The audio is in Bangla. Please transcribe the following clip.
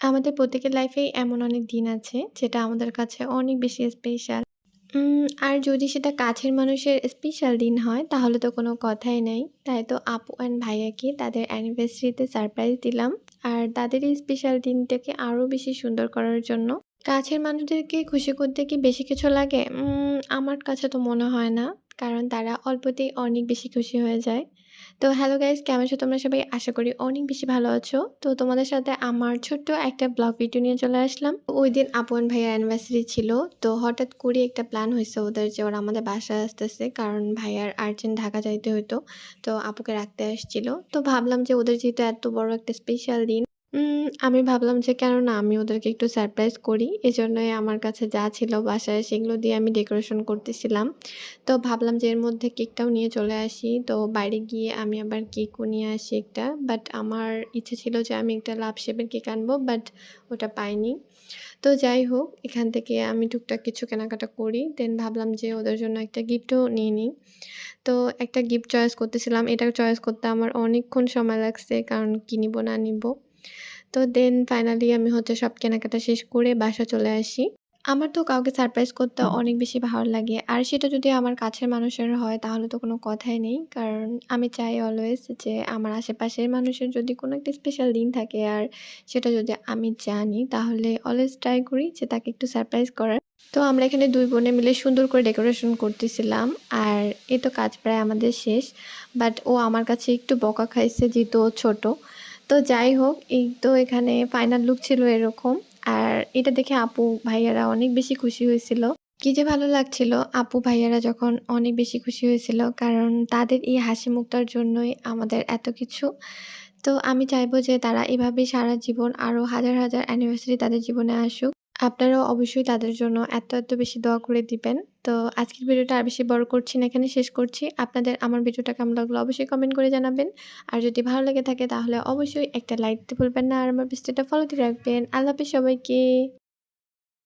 আমাদের প্রত্যেকের লাইফেই এমন অনেক দিন আছে যেটা আমাদের কাছে অনেক বেশি স্পেশাল। আর যদি সেটা কাছের মানুষের স্পেশাল দিন হয় তাহলে তো কোনো কথাই নেই। তাই তো আপু অ্যান্ড ভাইয়াকে তাদের অ্যানিভার্সারিতে সারপ্রাইজ দিলাম। আর তাদের এই স্পেশাল দিনটাকে আরও বেশি সুন্দর করার জন্য কাছের মানুষদেরকে খুশি করতে কি বেশি কিছু লাগে? আমার কাছে তো মনে হয় না। কারণ তারা অল্পতেই অনেক বেশি খুশি হয়ে যায়। তো হ্যালো গাইস, কেমন আছো তোমরা সবাই? আশা করি অনেক বেশি ভালো আছো। তো তোমাদের সাথে আমার ছোট্ট একটা ব্লগ ভিডিও নিয়ে চলে আসলাম। ওইদিন আপু অ্যান্ড ভাইয়ার অ্যানিভার্সারি ছিল। তো হঠাৎ করে একটা প্ল্যান হইছে ওদের যে ওরা আমাদের বাসায় আসতেছে। কারণ ভাইয়ার আর্জেন্ট ঢাকা যাইতে হইতো। তো আপুকে রাখতে আসছিল। তো ভাবলাম যে ওদের যেহেতু এত বড় একটা স্পেশাল দিন, আমি ভাবলাম যে কেন না আমি ওদেরকে একটু সারপ্রাইজ করি। এজন্যই আমার কাছে যা ছিল বাসায় সেগুলো দিয়ে আমি ডেকোরেশন করতেছিলাম। তো ভাবলাম যে এর মধ্যে কেকটাও নিয়ে চলে আসি। তো বাইরে গিয়ে আমি আবার কেকও নিয়ে আসি একটা। বাট আমার ইচ্ছে ছিল যে আমি একটা লাভ শেপের কেক আনবো, বাট ওটা পাইনি। তো যাই হোক, এখান থেকে আমি টুকটাক কিছু কেনাকাটা করি। দেন ভাবলাম যে ওদের জন্য একটা গিফটও নিয়ে নিই। তো একটা গিফট চয়েস করতেছিলাম। এটা চয়েস করতে আমার অনেকক্ষণ সময় লাগছে, কারণ কি নিবো না নিবো। তো দেন ফাইনালি আমি হচ্ছে সব কেনাকাটা শেষ করে বাসা চলে আসি। আমার তো কাউকে সারপ্রাইজ করতে অনেক বেশি ভালো লাগে। আর সেটা যদি আমার কাছের মানুষের হয় তাহলে তো কোনো কথাই নেই। কারণ আমি চাই অলওয়েজ যে আমার আশেপাশের মানুষের যদি কোনো একটা স্পেশাল দিন থাকে আর সেটা যদি আমি জানি তাহলে অলওয়েজ ট্রাই করি যে তাকে একটু সারপ্রাইজ করার। তো আমরা এখানে ২ বোনে মিলে সুন্দর করে ডেকোরেশন করতেছিলাম। আর এই তো কাজ প্রায় আমাদের শেষ। বাট ও আমার কাছে একটু বকা খাইছে যেহেতু ও ছোট। তো যাই হোক, এই তো এখানে ফাইনাল লুক ছিল এরকম। আর এটা দেখে আপু ভাইয়ারা অনেক বেশি খুশি হয়েছিল। কি যে ভালো লাগছিল আপু ভাইয়ারা যখন অনেক বেশি খুশি হয়েছিল, কারণ তাদের এই হাসি মুখটার জন্যই আমাদের এত কিছু। তো আমি চাইবো যে তারা এভাবেই সারা জীবন আরো হাজার, হাজার অ্যানিভার্সারি তাদের জীবনে আসুক। আপনারাও অবশ্যই তাদের জন্য এত, এত বেশি দোয়া করে দিবেন। তো আজকের ভিডিওটা আর বেশি বড় করছি না, এখানে শেষ করছি। আপনাদের আমার ভিডিওটা কেমন লাগলো অবশ্যই কমেন্ট করে জানাবেন। আর যদি ভালো লেগে থাকে তাহলে অবশ্যই একটা লাইক দিতে ভুলবেন না। আর আমার পেজটা ফলো দিয়ে রাখবেন। আল্লাহ হাফেজ সবাইকে।